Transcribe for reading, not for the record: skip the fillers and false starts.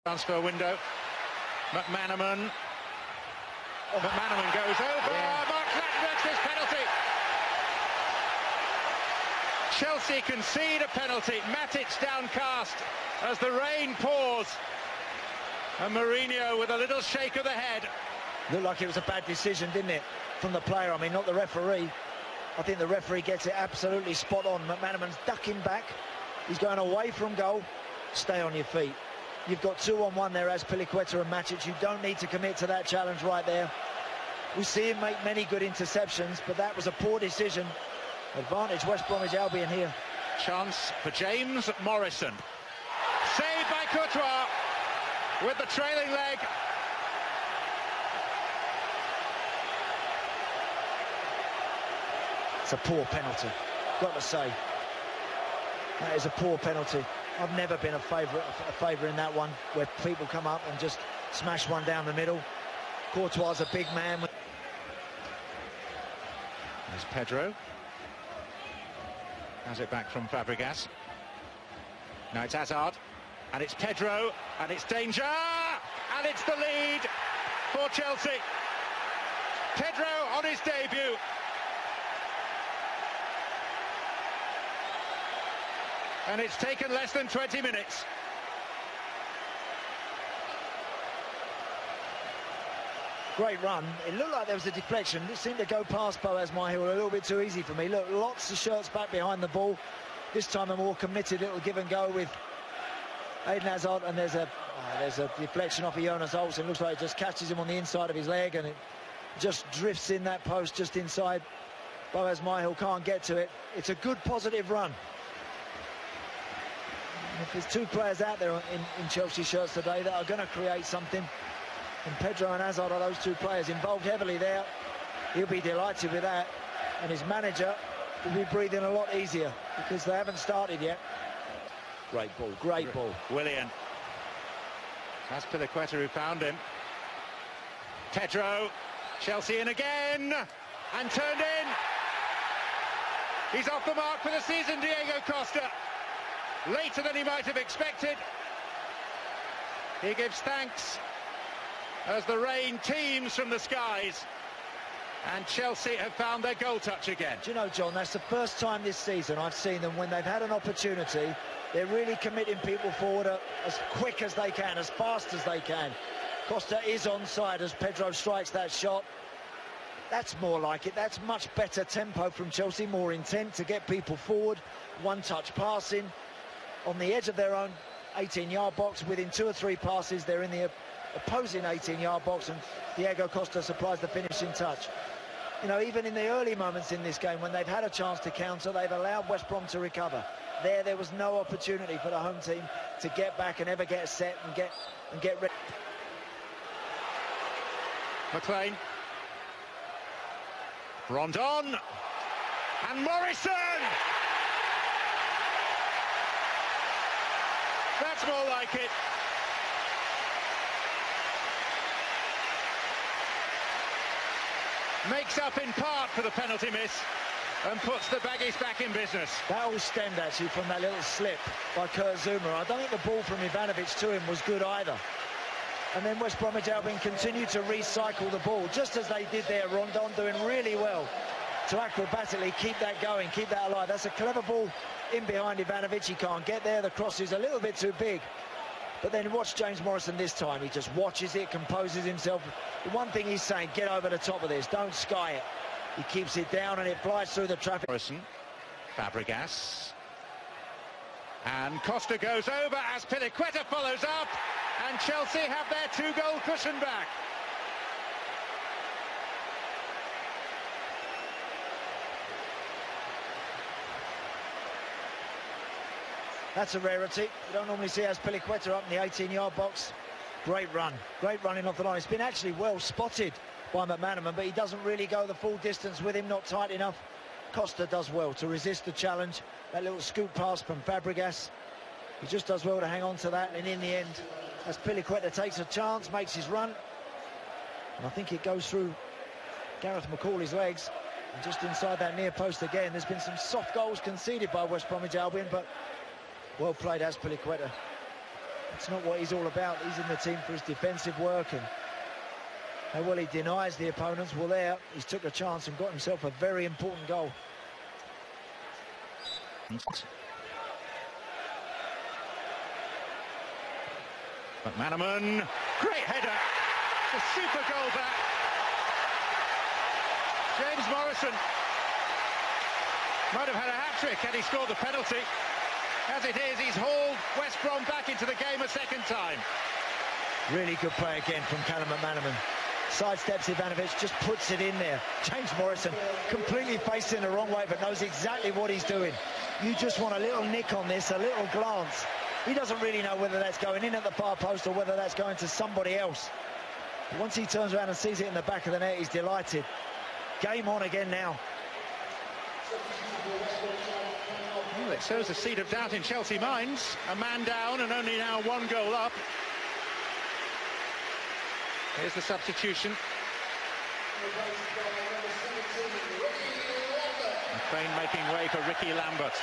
Transfer window. McManaman. McManaman goes over. Mark his penalty. Chelsea concede a penalty. Matic downcast as the rain pours. And Mourinho with a little shake of the head. Looked like it was a bad decision, didn't it, from the player? I mean, not the referee. I think the referee gets it absolutely spot on. McManaman's ducking back. He's going away from goal. Stay on your feet. You've got 2-on-1 there as Piliqueta and Matic. You don't need to commit to that challenge right there. We see him make many good interceptions, but that was a poor decision. Advantage West Bromwich Albion here. Chance for James Morrison. Saved by Courtois with the trailing leg. It's a poor penalty, got to say. That is a poor penalty. I've never been a favourite in that one, where people come up and just smash one down the middle. Courtois is a big man. There's Pedro. Has it back from Fabregas. Now it's Hazard, and it's Pedro, and it's danger, and it's the lead for Chelsea. Pedro on his debut. And it's taken less than 20 minutes. Great run. It looked like there was a deflection. It seemed to go past Boaz Myhill a little bit too easy for me. Look, lots of shirts back behind the ball. This time a more committed little give and go with Eden Hazard, and there's a deflection off of Jonas Olsen. Looks like it just catches him on the inside of his leg, and it just drifts in that post just inside. Boaz Myhill can't get to it. It's a good positive run. If there's two players out there in Chelsea shirts today that are going to create something, and Pedro and Hazard are those two players involved heavily there, he'll be delighted with that, and his manager will be breathing a lot easier because they haven't started yet. Great ball, great ball. Willian. That's Piliqueta who found him. Pedro, Chelsea in again, and turned in. He's off the mark for the season, Diego Costa. Later than he might have expected. He gives thanks as the rain teems from the skies, and Chelsea have found their goal touch again. Do you know, John, that's the first time this season I've seen them, when they've had an opportunity, they're really committing people forward as quick as they can, as fast as they can. Costa is onside as Pedro strikes that shot. That's more like it. That's much better tempo from Chelsea, more intent to get people forward, one-touch passing. On the edge of their own 18-yard box, within 2 or 3 passes, they're in the opposing 18-yard box, and Diego Costa supplies the finishing touch. You know, even in the early moments in this game, when they've had a chance to counter, they've allowed West Brom to recover. There was no opportunity for the home team to get back and ever get set and get ready. McLean. Rondon. And Morrison! That's more like it. Makes up in part for the penalty miss and puts the Baggies back in business. That all stemmed actually from that little slip by Kurt Zuma. I don't think the ball from Ivanovic to him was good either. And then West Bromwich Albion continued to recycle the ball, just as they did there. Rondon doing really well to acrobatically keep that going, keep that alive. That's a clever ball in behind Ivanovic. He can't get there. The cross is a little bit too big. But then watch James Morrison this time. He just watches it, composes himself. The one thing he's saying, get over the top of this. Don't sky it. He keeps it down and it flies through the traffic. Morrison, Fabregas. And Costa goes over as Piliqueta follows up. And Chelsea have their 2-goal cushion back. That's a rarity. You don't normally see as Piliqueta up in the 18-yard box. Great run. Great running off the line. It's been actually well spotted by McManaman, but he doesn't really go the full distance with him, not tight enough. Costa does well to resist the challenge. That little scoop pass from Fabregas. He just does well to hang on to that, and in the end, as Piliqueta takes a chance, makes his run, and I think it goes through Gareth McCauley's legs, and just inside that near post again. There's been some soft goals conceded by West Bromwich Albion, but well played as Piliqueta. It's not what he's all about. He's in the team for his defensive work, and how well he denies the opponents. Well, there, he's took a chance and got himself a very important goal. McManaman, great header, a super goal back. James Morrison might have had a hat-trick had he scored the penalty. As it is, he's hauled West Brom back into the game a second time. Really good play again from Callum McManaman. Sidesteps Ivanovic, just puts it in there. James Morrison completely facing the wrong way, but knows exactly what he's doing. You just want a little nick on this, a little glance. He doesn't really know whether that's going in at the far post or whether that's going to somebody else. But once he turns around and sees it in the back of the net, he's delighted. Game on again now. Well, it sows a seed of doubt in Chelsea minds. A man down and only now 1 goal up. Here's the substitution. McLean making way for Ricky Lambert.